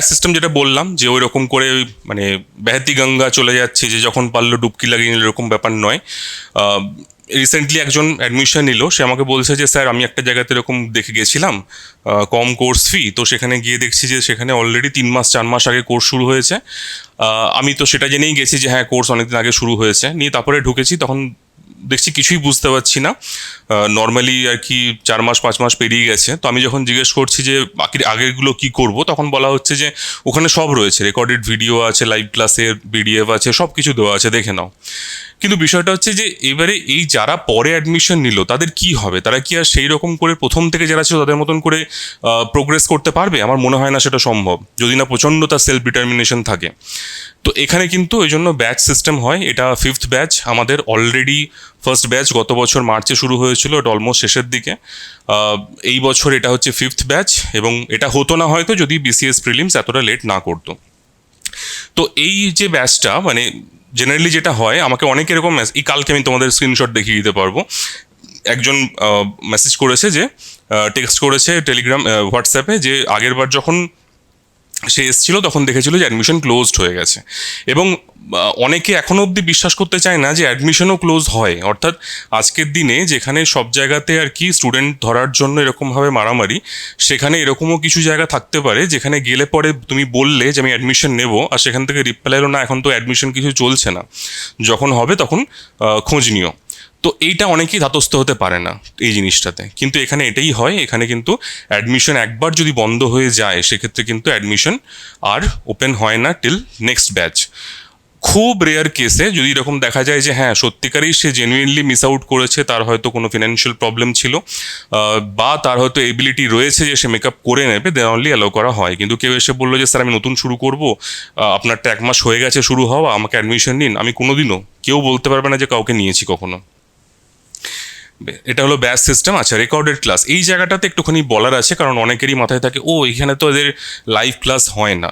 সিস্টেম যেটা বললাম যে ওই রকম করে মানে বেহাতি গঙ্গা চলে যাচ্ছে, যে যখন পারলো ডুবকি লাগিয়ে নিল, এরকম ব্যাপার নয়। রিসেন্টলি একজন অ্যাডমিশন নিল, সে আমাকে বলছে যে স্যার আমি একটা জায়গাতে এরকম দেখে গেছিলাম, কম কোর্স ফি, তো সেখানে গিয়ে দেখছি যে সেখানে অলরেডি 3 মাস 4 মাস আগে কোর্স শুরু হয়েছে। আমি তো সেটা জেনেই গেছি যে হ্যাঁ কোর্স অনেকদিন আগে শুরু হয়েছে, নিয়ে তারপরে ঢুকেছি, তখন দেখছি কিছুই বুঝতে পারছি না। নর্মালি আর কি 4 মাস 5 মাস পেরিয়ে গেছে, তো আমি যখন জিজ্ঞেস করছি যে বাকি আগেরগুলো কি করব, তখন বলা হচ্ছে যে ওখানে সব রয়েছে, রেকর্ডেড ভিডিও আছে, লাইভ ক্লাসের পিডিএফ আছে, সব কিছু দেওয়া আছে, দেখে নাও। কিন্তু বিষয়টা হচ্ছে যে এবারে এই যারা পরে অ্যাডমিশন নিল তাদের কি হবে? তারা কি আর সেই রকম করে প্রথম থেকে যারা ছিল তাদের মতন করে প্রোগ্রেস করতে পারবে? আমার মনে হয় না সেটা সম্ভব, যদি না প্রচণ্ড তার সেলফ ডিটারমিনেশন থাকে। তো এখানে কিন্তু ওই জন্য ব্যাচ সিস্টেম হয়। এটা 5th ব্যাচ আমাদের, অলরেডি ফার্স্ট ব্যাচ গত বছর মার্চে শুরু হয়েছিল, এটা অলমোস্ট শেষের দিকে। এই বছর এটা হচ্ছে 5th ব্যাচ, এবং এটা হতো না হয়তো যদি বিসিএস প্রিলিমস এতটা লেট না করতো। তো এই যে ব্যাচটা মানে জেনারেলি যেটা হয়, আমাকে অনেক এরকম এই কালকে আমি তোমাদের স্ক্রিনশট দেখিয়ে দিতে পারবো। একজন মেসেজ করেছে, যে টেক্সট করেছে টেলিগ্রাম হোয়াটসঅ্যাপে, যে আগের বার যখন সে এসেছিল তখন দেখেছিল যে অ্যাডমিশন ক্লোজড হয়ে গেছে, এবং অনেকে এখনও অবধি বিশ্বাস করতে চায় না যে অ্যাডমিশনও ক্লোজ হয়। অর্থাৎ আজকের দিনে যেখানে সব জায়গাতে আর কি স্টুডেন্ট ধরার জন্য এরকমভাবে মারামারি, সেখানে এরকমও কিছু জায়গা থাকতে পারে যেখানে গেলে পরে তুমি বললে যে আমি অ্যাডমিশন নেব, আর সেখান থেকে রিপ্লাই এলো না, এখন তো অ্যাডমিশন কিছু চলছে না, যখন হবে তখন খোঁজ নিও। তো এইটা অনেকেই ধাতস্থ হতে পারে না এই জিনিসটাতে, কিন্তু এখানে এটাই হয়। এখানে কিন্তু অ্যাডমিশন একবার যদি বন্ধ হয়ে যায়, সেক্ষেত্রে কিন্তু অ্যাডমিশন আর ওপেন হয় না টিল নেক্সট ব্যাচ। খুব রেয়ার কেসে যদি এরকম দেখা যায় যে হ্যাঁ সত্যিকারই সে জেনুইনলি মিস আউট করেছে, তার হয়তো কোনো ফিনান্সিয়াল প্রবলেম ছিল, বা তার হয়তো এবিলিটি রয়েছে যে সে মেকআপ করে নেবে, দেন অনলি অ্যালাউ করা হয়। কিন্তু কেউ এসে বললো যে স্যার আমি নতুন শুরু করবো, আপনারটা 1 মাস হয়ে গেছে শুরু হওয়া, আমাকে অ্যাডমিশন নিন, আমি কোনোদিনও, কেউ বলতে পারবে না যে কাউকে নিয়েছি কখনো। এটা হলো ব্যাচ সিস্টেম। আচ্ছা, রেকর্ডেড ক্লাস, এই জায়গাটাতে একটুখানি বলার আছে, কারণ অনেকেরই মাথায় থাকে ও এখানে তো এদের লাইভ ক্লাস হয় না।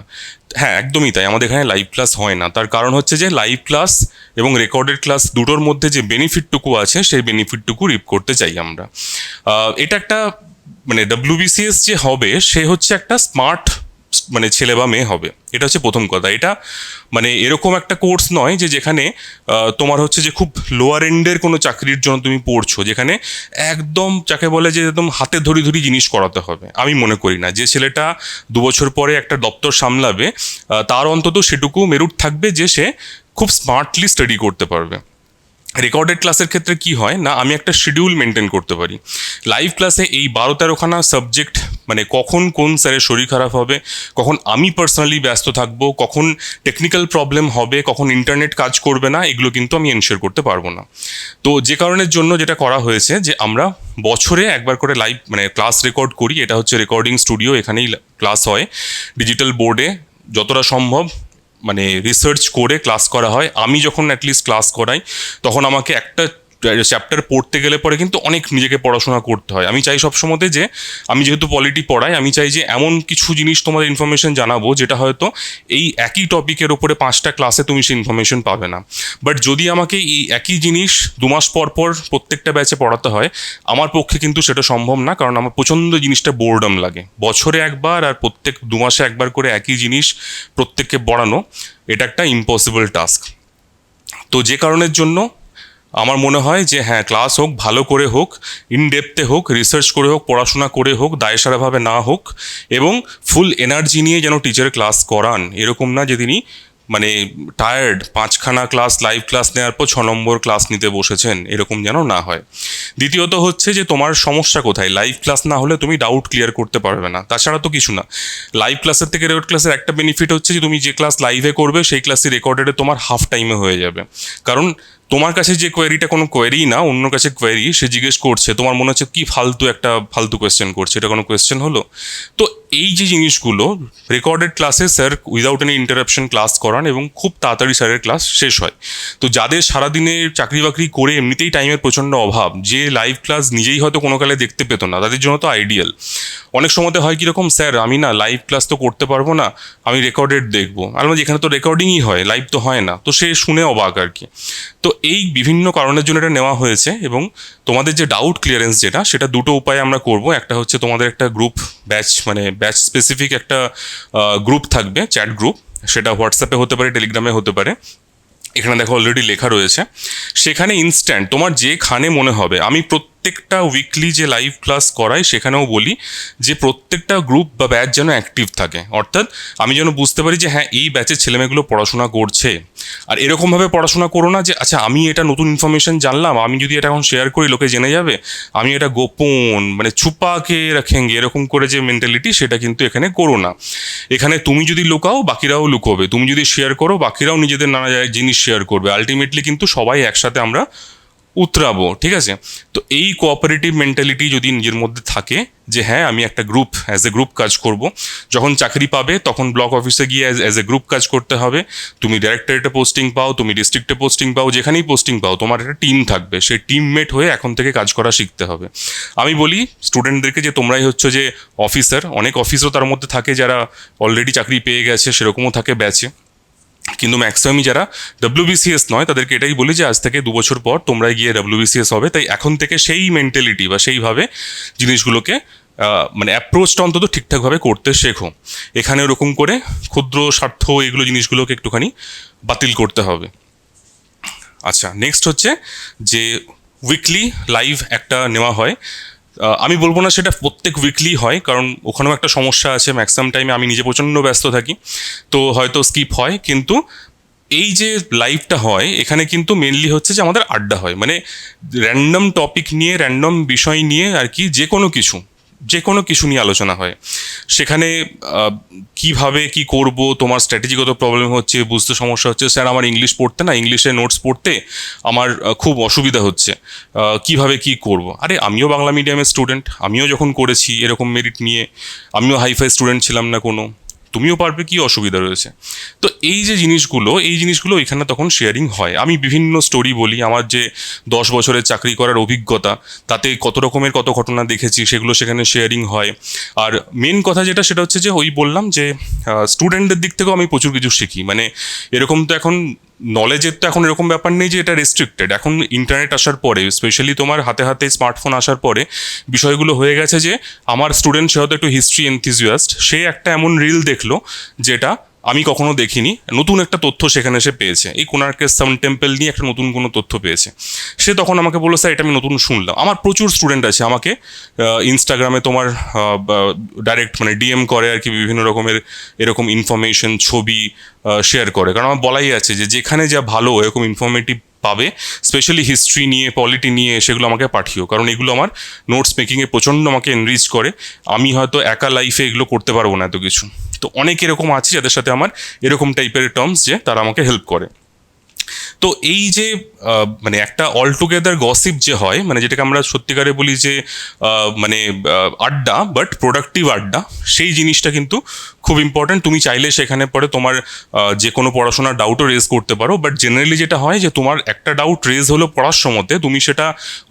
হ্যাঁ একদমই তাই, আমাদের এখানে লাইভ ক্লাস হয় না। তার কারণ হচ্ছে যে লাইভ ক্লাস এবং রেকর্ডেড ক্লাস দুটোর মধ্যে যে বেনিফিটটুকু আছে, সেই বেনিফিটটুকু রিপ করতে চাই আমরা। এটা একটা মানে ডব্লিউবিসিএস যে হবে, সে হচ্ছে একটা স্মার্ট মানে ছেলে বা মেয়ে হবে, এটা হচ্ছে প্রথম কথা। এটা মানে এরকম একটা কোর্স নয় যে যেখানে তোমার হচ্ছে যে খুব লোয়ার এন্ডের কোনো চাকরির জন্য তুমি পড়ছো, যেখানে একদম যাকে বলে যে একদম হাতে ধরি ধরি জিনিস করাতে হবে। আমি মনে করি না। যে ছেলেটা 2 বছর পরে একটা দপ্তর সামলাবে, তার অন্তত সেটুকু মেরিট থাকবে যে সে খুব স্মার্টলি স্টাডি করতে পারবে। রেকর্ডেড ক্লাসের ক্ষেত্রে কি হয় না, আমি একটা শিডিউল মেনটেন করতে পারি। লাইভ ক্লাসে এই 12-13খানা সাবজেক্ট, মানে কখন কোন স্যারের শরীর খারাপ হবে, কখন আমি পার্সোনালি ব্যস্ত থাকবো, কখন টেকনিক্যাল প্রবলেম হবে, কখন ইন্টারনেট কাজ করবে না, এগুলো কিন্তু আমি এনশিওর করতে পারবো না। তো যে কারণের জন্য যেটা করা হয়েছে, যে আমরা বছরে একবার করে লাইভ মানে ক্লাস রেকর্ড করি। এটা হচ্ছে রেকর্ডিং স্টুডিও, এখানেই ক্লাস হয়। ডিজিটাল বোর্ডে যতটা সম্ভব মানে রিসার্চ করে ক্লাস করা হয়। আমি যখন অ্যাটলিস্ট ক্লাস করাই, তখন আমাকে একটা চ্যাপ্টার পড়তে গেলে পরে কিন্তু অনেক নিজেকে পড়াশোনা করতে হয়। আমি চাই সবসময়তে যে আমি যেহেতু পলিটি পড়াই, আমি চাই যে এমন কিছু জিনিস তোমাদের ইনফরমেশন জানাবো যেটা হয়তো এই একই টপিকের ওপরে 5টা ক্লাসে তুমি সেই ইনফরমেশন পাবে না। বাট যদি আমাকে এই একই জিনিস 2 মাস পর পর প্রত্যেকটা ব্যাচে পড়াতে হয়, আমার পক্ষে কিন্তু সেটা সম্ভব না, কারণ আমার প্রচণ্ড জিনিসটা বোরডম লাগে। বছরে একবার আর প্রত্যেক 2 মাসে একবার করে একই জিনিস প্রত্যেককে পড়ানো, এটা একটা ইম্পসিবল টাস্ক। তো যে কারণের জন্য আমার মনে হয় যে হ্যাঁ ক্লাস হোক, ভালো করে হোক, ইনডেপথে হোক, রিসার্চ করে হোক, পড়াশোনা করে হোক, দায়সারাভাবে না হোক, এবং ফুল এনার্জি নিয়ে যেন টিচার ক্লাস করান। এরকম না যে তিনি মানে টায়ার্ড 5খানা ক্লাস লাইভ ক্লাস নেওয়ার পর 6 নম্বর ক্লাস নিতে বসেছেন, এরকম যেন না হয়। দ্বিতীয়ত হচ্ছে যে তোমার সমস্যা কোথায়, লাইভ ক্লাস না হলে তুমি ডাউট ক্লিয়ার করতে পারবে না, তাছাড়া তো কিছু না। লাইভ ক্লাসের থেকে রেকর্ড ক্লাসের একটা বেনিফিট হচ্ছে যে তুমি যে ক্লাস লাইভে করবে সেই ক্লাসই রেকর্ডেডে তোমার হাফ টাইমে হয়ে যাবে। কারণ তোমার কাছে যে কোয়েরিটা কোনো কোয়েরি না, অন্য কাছে কোয়েরি, সে জিজ্ঞেস করছে, তোমার মনে হচ্ছে কি ফালতু কোয়েশ্চেন করছে, এটা কোনো কোয়েশ্চেন হলো? তো এই যে জিনিসগুলো রেকর্ডেড ক্লাসে sir without any interruption class করান, এবং খুব তাড়াতাড়ি স্যারের ক্লাস শেষ হয়। তো যাদের সারাদিনে চাকরি বাকরি করে এমনিতেই টাইমের প্রচণ্ড অভাব, যে লাইভ ক্লাস নিজেই হয়তো কোনো কালে দেখতে পেতো না, তাদের জন্য তো আইডিয়াল। অনেক সময়তে হয় কীরকম, স্যার আমি না লাইভ ক্লাস তো করতে পারবো না, আমি রেকর্ডেড দেখবো। আর যেখানে তো রেকর্ডিংই হয়, লাইভ তো হয় না, তো সে শুনে অবাক আর কি। তো এই বিভিন্ন কারণের জন্য এটা নেওয়া হয়েছে। এবং তোমাদের যে ডাউট ক্লিয়ারেন্স যেটা, সেটা দুটো উপায়ে আমরা করব। একটা হচ্ছে তোমাদের একটা গ্রুপ ব্যাচ, মানে ব্যাচ স্পেসিফিক একটা গ্রুপ থাকবে, চ্যাট গ্রুপ, সেটা হোয়াটসঅ্যাপে হতে পারে, টেলিগ্রামে হতে পারে। এখানে দেখো অলরেডি লেখা রয়েছে, সেখানে ইনস্ট্যান্ট তোমার যেখানে মনে হবে, আমি প্রত্যেকটা উইকলি যে লাইভ ক্লাস করাই সেখানেও বলি যে প্রত্যেকটা গ্রুপ বা ব্যাচ যেন অ্যাক্টিভ থাকে, অর্থাৎ আমি যেন বুঝতে পারি যে হ্যাঁ এই ব্যাচের ছেলেমেয়েগুলো পড়াশোনা করছে। আর এরকমভাবে পড়াশোনা করো না যে আচ্ছা আমি এটা নতুন ইনফরমেশন জানলাম, আমি যদি এটা এখন শেয়ার করি লোকে জেনে যাবে, আমি এটা গোপন মানে ছুপাকে রাখেঙ্গে, এরকম করে যে মেন্টালিটি সেটা কিন্তু এখানে করো না। এখানে তুমি যদি লুকাও বাকিরাও লুকোবে, তুমি যদি শেয়ার করো বাকিরাও নিজেদের নানা জিনিস শেয়ার করবে, আলটিমেটলি কিন্তু সবাই একসাথে আমরা উতরাবো, ঠিক আছে? তো এই কোঅপারেটিভ মেন্টালিটি যদি নিজের মধ্যে থাকে যে হ্যাঁ আমি একটা গ্রুপ অ্যাজ এ গ্রুপ কাজ করব, যখন চাকরি পাবে তখন ব্লক অফিসে গিয়ে অ্যাজ এ গ্রুপ কাজ করতে হবে, তুমি ডাইরেক্টরেটে পোস্টিং পাও, তুমি ডিস্ট্রিক্টে পোস্টিং পাও, যেখানেই পোস্টিং পাও তোমার একটা টিম থাকবে, সেই টিমমেট হয়ে এখন থেকে কাজ করা শিখতে হবে। আমি বলি স্টুডেন্টদেরকে যে তোমরাই হচ্ছে যে অফিসার, অনেক অফিসও তার মধ্যে থাকে যারা অলরেডি চাকরি পেয়ে গেছে, সেরকমও থাকে ব্যাচে, কিন্তু ম্যাক্সিমামই যারা ডব্লিউবিসিএস নয় তাদেরকে এটাই বলি যে আজ থেকে 2 বছর পর তোমরা গিয়ে ডব্লিউবিসিএস হবে, তাই এখন থেকে সেই মেন্টালিটি বা সেইভাবে জিনিসগুলোকে মানে অ্যাপ্রোচটা অন্তত ঠিকঠাকভাবে করতে শেখো। এখানে ওরকম করে ক্ষুদ্র স্বার্থ এগুলো জিনিসগুলোকে একটুখানি বাতিল করতে হবে। আচ্ছা, নেক্সট হচ্ছে যে উইকলি লাইভ একটা নেওয়া হয়। আমি বলবো না সেটা প্রত্যেক উইকলি হয়, কারণ ওখানেও একটা সমস্যা আছে, ম্যাক্সিমাম টাইমে আমি নিজে প্রচণ্ড ব্যস্ত থাকি, তো হয়তো স্কিপ হয়। কিন্তু এই যে লাইভটা হয় এখানে কিন্তু মেনলি হচ্ছে যে আমাদের আড্ডা হয়, মানে র্যান্ডম টপিক নিয়ে, র্যান্ডম বিষয় নিয়ে আর কি, যে কোনো কিছু নিয়ে আলোচনা হয়। সেখানে কিভাবে কি করব, তোমার স্ট্র্যাটেজিগত প্রবলেম হচ্ছে, বুঝতে সমস্যা হচ্ছে, স্যার আমার ইংলিশ পড়তে না, ইংলিশে নোটস পড়তে আমার খুব অসুবিধা হচ্ছে, কিভাবে কি করব। আরে আমিও বাংলা মিডিয়ামের স্টুডেন্ট, আমিও যখন করেছি এরকম মেরিট নিয়ে, আমিও হাইফাই স্টুডেন্ট ছিলাম না কোনো, তুমিও পারবে, কি অসুবিধা রয়েছে। তো এই জিনিসগুলো এখানে তখন শেয়ারিং হয়। আমি বিভিন্ন স্টোরি বলি, আমার যে 10 বছরের চাকরি করার অভিজ্ঞতা, তাতে কত রকমের কত ঘটনা দেখেছি সেগুলো সেখানে শেয়ারিং হয়। আর মেন কথা যেটা সেটা হচ্ছে যে ওই বললাম যে স্টুডেন্টদের দিক থেকেও আমি প্রচুর কিছু শিখি। মানে এরকম তো এখন নলেজের তো এখন এরকম ব্যাপার নেই যে এটা রেস্ট্রিক্টেড। এখন ইন্টারনেট আসার পরে, স্পেশালি তোমার হাতে হাতে স্মার্টফোন আসার পরে বিষয়গুলো হয়ে গেছে যে আমার স্টুডেন্ট, সে হয়তো একটু হিস্ট্রি এনথিজিয়াস্ট, সে একটা এমন রিল দেখলো যেটা আমি কখনো দেখিনি, নতুন একটা তথ্য সেখানে সে পেয়েছে, এই কোণার্কের সান টেম্পল নিয়ে একটা নতুন কোনো তথ্য পেয়েছে, সে তখন আমাকে বললো স্যার এটা আমি নতুন শুনলাম। আমার প্রচুর স্টুডেন্ট আছে আমাকে ইনস্টাগ্রামে তোমার ডাইরেক্ট মানে ডিএম করে আর কি, বিভিন্ন রকমের এরকম ইনফরমেশন ছবি শেয়ার করে, কারণ আমার বলাই আছে যে যেখানে যা ভালো এরকম ইনফরমেটিভ পাবে, স্পেশালি হিস্ট্রি নিয়ে, পলিটি নিয়ে, সেগুলো আমাকে পাঠিও, কারণ এগুলো আমার নোটস মেকিংয়ে প্রচণ্ড আমাকে এনরিচ করে। আমি হয়তো একা লাইফে এগুলো করতে পারবো না এত কিছু, তো অনেক এরকম আছে যাদের সাথে আমার এরকম টাইপের টার্মস যে তারা আমাকে হেল্প করে। তো এই যে মানে একটা অল টুগেদার গসিপ যে হয়, মানে যেটাকে আমরা সত্যিকারে বলি যে মানে আড্ডা, বাট প্রোডাক্টিভ আড্ডা, সেই জিনিসটা কিন্তু খুব ইম্পর্ট্যান্ট। তুমি চাইলে সেখানে পরে তোমার যে কোনো পড়াশোনার ডাউটও রেজ করতে পারো, বাট জেনারেলি যেটা হয় যে তোমার একটা ডাউট রেজ হলো পড়ার সময়তে, তুমি সেটা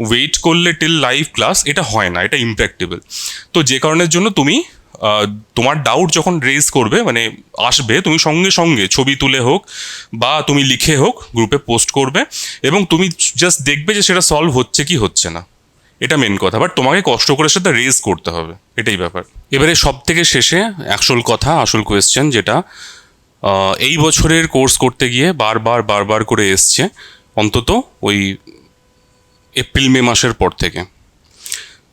ওয়েট করলে টিল লাইভ ক্লাস, এটা হয় না, এটা ইমপ্র্যাক্টিবল। তো যে কারণের জন্য তুমি তোমার ডাউট যখন রেজ করবে মানে আসবে, তুমি সঙ্গে সঙ্গে ছবি তুলে হোক বা তুমি লিখে হোক গ্রুপে পোস্ট করবে, এবং তুমি জাস্ট দেখবে যে সেটা সলভ হচ্ছে কি হচ্ছে না, এটা মেন কথা। বাট তোমাকে কষ্ট করে সেটা রেজ করতে হবে, এটাই ব্যাপার। এবারে সব থেকে শেষে আসল কথা, আসল কোয়েশ্চেন, যেটা এই বছরের কোর্স করতে গিয়ে বারবার বারবার করে এসছে, অন্তত ওই এপ্রিল মে মাসের পর থেকে,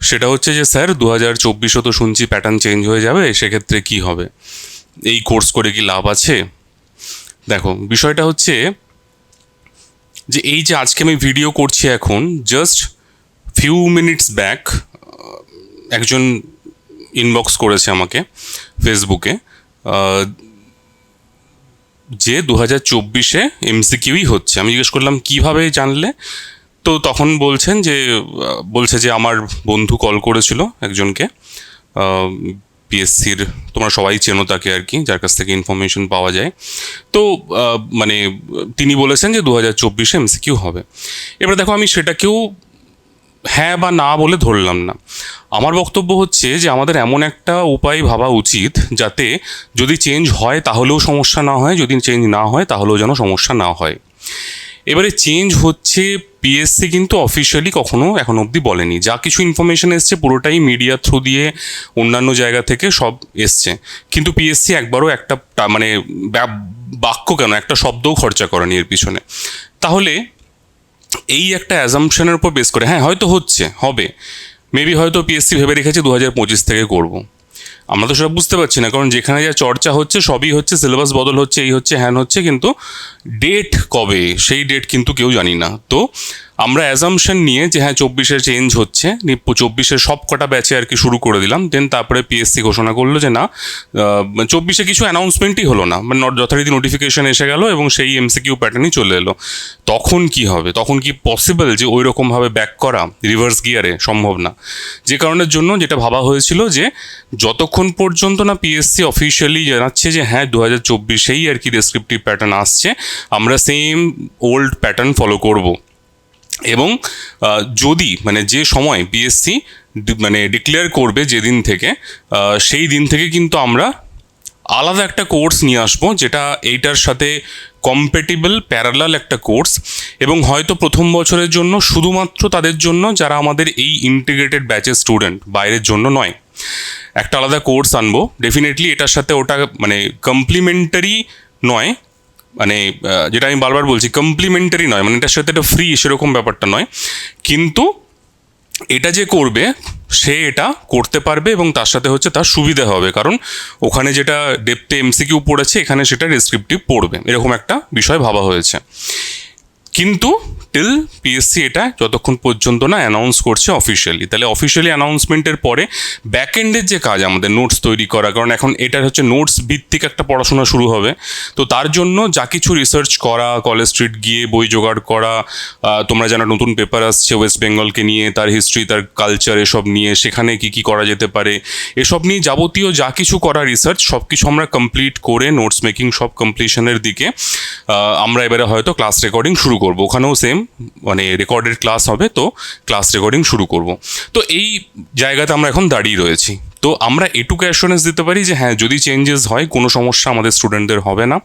সেটা হচ্ছে যে স্যার 2024 তো শুনছি প্যাটার্ন চেঞ্জ হয়ে যাবে, সেক্ষেত্রে কি হবে, এই কোর্স করে কি লাভ আছে? দেখো বিষয়টা হচ্ছে যে এই যে আজকে আমি ভিডিও করছি এখন, জাস্ট ফিউ মিনিটস ব্যাক একজন ইনবক্স করেছে আমাকে ফেসবুকে যে 2024 এমসিকিউই হচ্ছে। আমি জিজ্ঞেস করলাম কীভাবে জানলে? তো তখন বলছে যে আমার বন্ধু কল করেছিল একজনকে, পিএসসির, তোমরা সবাই চেনো তাকে আর কি, যার কাছ থেকে ইনফরমেশন পাওয়া যায়। তো মানে তিনি বলেছেন যে 2024 এমসিকিউ হবে। এবার দেখো আমি সেটাকেও হ্যাঁ বা না বলে ধরলাম না। আমার বক্তব্য হচ্ছে যে আমাদের এমন একটা উপায় ভাবা উচিত যাতে যদি চেঞ্জ হয় তাহলেও সমস্যা না হয়, যদি চেঞ্জ না হয় তাহলেও যেন সমস্যা না হয়। এবারে চেঞ্জ হচ্ছে, পিএসসি কিন্তু অফিসিয়ালি কখনো এখন অবধি বলেনি। যা কিছু ইনফরমেশন এসছে পুরোটাই মিডিয়া থ্রু দিয়ে, অন্যান্য জায়গা থেকে সব এসছে, কিন্তু পিএসসি একবারও একটা মানে বাক্য কেন, একটা শব্দও খরচা করেনি এর পিছনে। তাহলে এই একটা অ্যাজাম্পশনের উপর বেস করে, হ্যাঁ হয়তো হবে, মেবি হয়তো পিএসসি ভেবে রেখেছে 2025 থেকে করব। আমরা তো সব বুঝতে পারছি না, কারণ যেখানে যা চর্চা হচ্ছে সবই হচ্ছে, সিলেবাস বদল হচ্ছে, এই হচ্ছে হ্যান হচ্ছে, কিন্তু ডেট কবে সেই ডেট কিন্তু কেউ জানি না। তো আমরা অ্যাজাম্পশন নিয়ে যে হ্যাঁ 24-এ চেঞ্জ হচ্ছে, 24-এর সব কটা ব্যাচে আর কি শুরু করে দিলাম। দেন তারপরে পিএসসি ঘোষণা করলো যে না 24-এ কিছু অ্যানাউন্সমেন্টই হলো না, মানে যথারীতি নোটিফিকেশন এসে গেল এবং সেই এমসিকিউ প্যাটার্নই চলে এলো। তখন কি হবে? তখন কি পসিবল যে ওই রকমভাবে ব্যাক করা রিভার্স গিয়ারে? সম্ভব না। যে কারণের জন্য যেটা ভাবা হয়েছিল যে যতক্ষণ পর্যন্ত না পিএসসি অফিসিয়ালি জানাচ্ছে যে হ্যাঁ 2024-এই আর কি ডেসক্রিপটিভ প্যাটার্ন আসছে, আমরা সেম ওল্ড প্যাটার্ন ফলো করব। এবং যদি মানে যে সময় বিএসসি মানে ডিক্লেয়ার করবে যেদিন থেকে, সেই দিন থেকে কিন্তু আমরা আলাদা একটা কোর্স নিয়ে আসবো, যেটা এইটার সাথে কম্পেটিবল প্যারালাল একটা কোর্স, এবং হয়তো প্রথম বছরের জন্য শুধুমাত্র তাদের জন্য যারা আমাদের এই ইন্টিগ্রেটেড ব্যাচের স্টুডেন্ট, বাইরের জন্য নয়। একটা আলাদা কোর্স আনবো ডেফিনেটলি, এটার সাথে ওটা মানে কমপ্লিমেন্টারি নয়, মানে যেটা আমি বারবার বলছি কমপ্লিমেন্টারি নয়, মানে এটার সাথে এটা ফ্রি সেরকম ব্যাপারটা নয়, কিন্তু এটা যে করবে সে এটা করতে পারবে এবং তার সাথে হচ্ছে তার সুবিধা হবে, কারণ ওখানে যেটা ডেপথে এমসিকিউ পড়েছে এখানে সেটা ডেসক্রিপটিভ পড়বে, এরকম একটা বিষয় ভাবা হয়েছে। কিন্তু টিল পিএসসি এটা যতক্ষণ পর্যন্ত না অ্যানাউন্স করছে অফিসিয়ালি, তাহলে অফিসিয়ালি অ্যানাউন্সমেন্টের পরে ব্যাক এন্ডের যে কাজ আমাদের নোটস তৈরি করা, কারণ এখন এটা হচ্ছে নোটস ভিত্তিক একটা পড়াশোনা শুরু হবে, তো তার জন্য যা কিছু রিসার্চ করা, কলেজ স্ট্রিট গিয়ে বই জোগাড় করা, তোমরা জানো নতুন পেপার আসছে ওয়েস্ট বেঙ্গলকে নিয়ে, তার হিস্ট্রি, তার কালচার, এসব নিয়ে সেখানে কি কি করা যেতে পারে, এসব নিয়ে যাবতীয় যা কিছু করা রিসার্চ সব কিছু আমরা কমপ্লিট করে নোটস মেকিং সব কমপ্লিশনের দিকে আমরা এবারে হয়তো ক্লাস রেকর্ডিং শুরু করব। ওখানেও সেম মানে রেকর্ডেড ক্লাস হবে, তো ক্লাস রেকর্ডিং শুরু করব। তো এই জায়গাতে আমরা এখন দাঁড়িয়ে রয়েছি। তো আমরা এটুকু অ্যাসুরেন্স দিতে পারি যে হ্যাঁ যদি চেঞ্জেস হয় কোনো সমস্যা আমাদের স্টুডেন্টদের হবে না,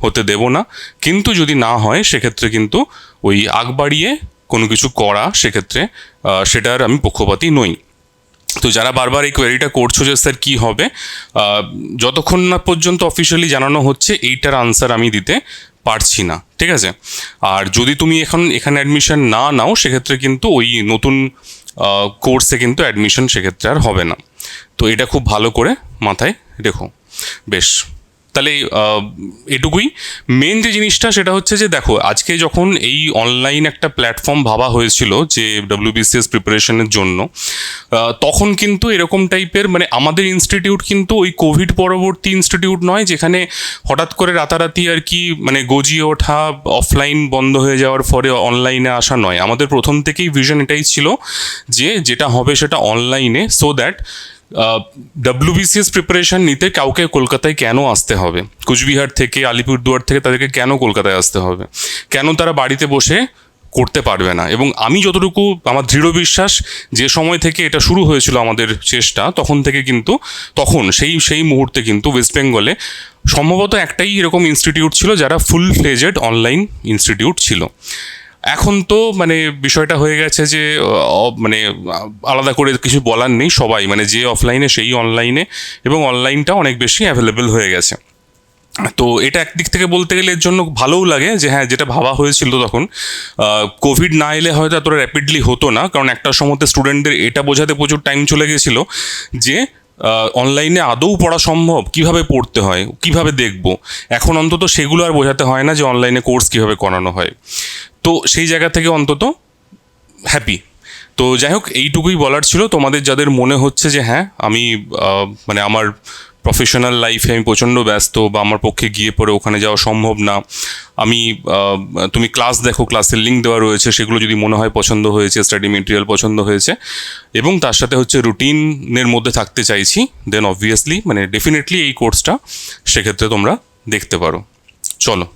হতে দেব না। কিন্তু যদি না হয় সেক্ষেত্রে কিন্তু ওই আগ বাড়িয়ে কোনো কিছু করা, সেক্ষেত্রে সেটার আমি পক্ষপাতী নই। তো যারা বারবার এই কোয়েরিটা করছো যে স্যার কী হবে, যতক্ষণ না পর্যন্ত অফিসিয়ালি জানানো হচ্ছে এইটার আনসার আমি দিতে পারছি না, ঠিক আছে? আর যদি তুমি এখানে অ্যাডমিশন না নাও সেক্ষেত্রে কিন্তু ওই নতুন কোর্সে কিন্তু অ্যাডমিশন সেক্ষেত্রে আর হবে না। তো এটা খুব ভালো করে মাথায় রেখো। বেশ, তাহলে এটুকুই। মেন যে জিনিসটা সেটা হচ্ছে যে দেখো, আজকে যখন এই অনলাইন একটা প্ল্যাটফর্ম ভাবা হয়েছিল যে ডব্লিউবিসিএস প্রিপারেশনের জন্য, তখন কিন্তু এরকম টাইপের মানে আমাদের ইনস্টিটিউট কিন্তু ওই কোভিড পরবর্তী ইনস্টিটিউট নয় যেখানে হঠাৎ করে রাতারাতি আর কি মানে গজিয়ে ওঠা, অফলাইন বন্ধ হয়ে যাওয়ার পরে অনলাইনে আসা নয়। আমাদের প্রথম থেকেই ভিশন এটাই ছিল যে যেটা হবে সেটা অনলাইনে, সো দ্যাট ডব্লিউবিসিএস প্রিপারেশন নিতে কাউকে কলকাতায় কেন আসতে হবে, কুচবিহার থেকে, আলিপুরদুয়ার থেকে তাদেরকে কেন কলকাতায় আসতে হবে, কেন তারা বাড়িতে বসে করতে পারবে না? এবং আমি যতটুকু আমার দৃঢ় বিশ্বাস, যে সময় থেকে এটা শুরু হয়েছিল আমাদের চেষ্টা, তখন থেকে কিন্তু সেই মুহূর্তে কিন্তু ওয়েস্ট বেঙ্গলে সম্ভবত একটাই এরকম ইনস্টিটিউট ছিল যারা ফুল ফ্লেজেড অনলাইন ইনস্টিটিউট ছিল। এখন তো মানে বিষয়টা হয়ে গেছে যে মানে আলাদা করে কিছু বলার নেই, সবাই মানে যে অফলাইনে সেই অনলাইনে, এবং অনলাইনটা অনেক বেশি অ্যাভেলেবেল হয়ে গেছে। তো এটা একদিক থেকে বলতে গেলে এর জন্য ভালোও লাগে যে হ্যাঁ যেটা ভাবা হয়েছিল তখন, কোভিড না এলে হয়তো এতটা র্যাপিডলি হতো না, কারণ একটা সময়তে স্টুডেন্টদের এটা বোঝাতে প্রচুর টাইম চলে গেছিলো যে অনলাইনে আদৌ পড়া সম্ভব, কিভাবে পড়তে হয়, কিভাবে দেখব। এখন অন্তত সেগুলো আর বোঝাতে হয় না যে অনলাইনে কোর্স কীভাবে করানো হয়। তো সেই জায়গা থেকে অন্তত হ্যাপি। তো যাই হোক, এইটুকুই বলার ছিল। তোমাদের যাদের মনে হচ্ছে যে হ্যাঁ আমি মানে আমার প্রফেশনাল লাইফে আমি প্রচণ্ড ব্যস্ত বা আমার পক্ষে গিয়ে পরে ওখানে যাওয়া সম্ভব না, আমি তুমি ক্লাস দেখো, ক্লাসের লিঙ্ক দেওয়া রয়েছে, সেগুলো যদি মনে হয় পছন্দ হয়েছে, স্টাডি মেটেরিয়াল পছন্দ হয়েছে এবং তার সাথে হচ্ছে রুটিনের মধ্যে থাকতে চাইছি, দেন অবভিয়াসলি মানে ডেফিনেটলি এই কোর্সটা সেক্ষেত্রে তোমরা দেখতে পারো। চলো।